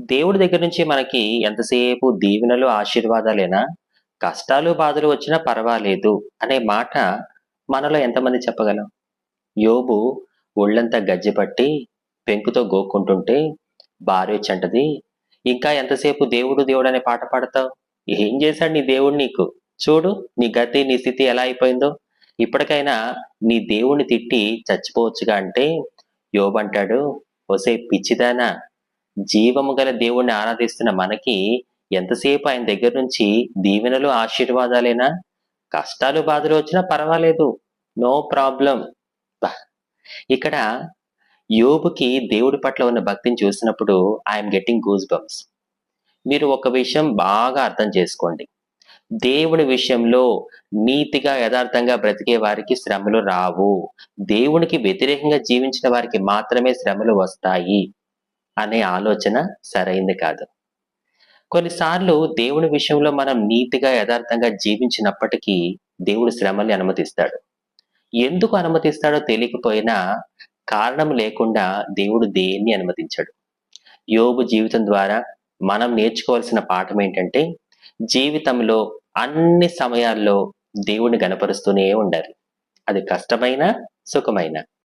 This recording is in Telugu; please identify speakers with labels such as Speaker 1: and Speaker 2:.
Speaker 1: దేవుడి దగ్గర నుంచి మనకి ఎంతసేపు దీవెనలు, ఆశీర్వాదాలేనా? కష్టాలు, బాధలు వచ్చినా పర్వాలేదు అనే మాట మనలో ఎంతమంది చెప్పగలం? యోబు ఒళ్ళంతా గజ్జెపట్టి, పెంకుతో గోక్కుంటుంటే భార్యొచ్చంటది, "ఇంకా ఎంతసేపు దేవుడు దేవుడు అనే పాట పాడతావు? ఏం చేశాడు నీ దేవుడు నీకు? చూడు నీ గతి, నీ స్థితి ఎలా అయిపోయిందో. ఇప్పటికైనా నీ దేవుడిని తిట్టి చచ్చిపోవచ్చుగా" అంటే యోబంటాడు, "ఒసేయ్ పిచ్చిదానా! జీవము గల దేవుణ్ణి ఆరాధిస్తున్న మనకి ఎంతసేపు ఆయన దగ్గర నుంచి దీవెనలు, ఆశీర్వాదాలేనా? కష్టాలు, బాధలు వచ్చినా పర్వాలేదు. No problem." ఇక్కడ యోబుకి దేవుడి పట్ల ఉన్న భక్తిని చూసినప్పుడు ఐఎమ్ గెట్టింగ్ గూస్ బంప్స్. మీరు ఒక విషయం బాగా అర్థం చేసుకోండి. దేవుని విషయంలో నీతిగా, యథార్థంగా బ్రతికే వారికి శ్రమలు రావు. దేవునికి వ్యతిరేకంగా జీవించిన వారికి మాత్రమే శ్రమలు వస్తాయి అనే ఆలోచన సరైంది కాదు. కొన్నిసార్లు దేవుని విషయంలో మనం నీతిగా, యథార్థంగా జీవించినప్పటికీ దేవుడు శ్రమల్ని అనుమతిస్తాడు. ఎందుకు అనుమతిస్తాడో తెలియకపోయినా కారణం లేకుండా దేవుడు దేన్ని అనుమతించడు. యోబు జీవితం ద్వారా మనం నేర్చుకోవాల్సిన పాఠం ఏంటంటే, జీవితంలో అన్ని సమయాల్లో దేవుడిని గనపరుస్తూనే ఉండాలి. అది కష్టమైనా, సుఖమైనా.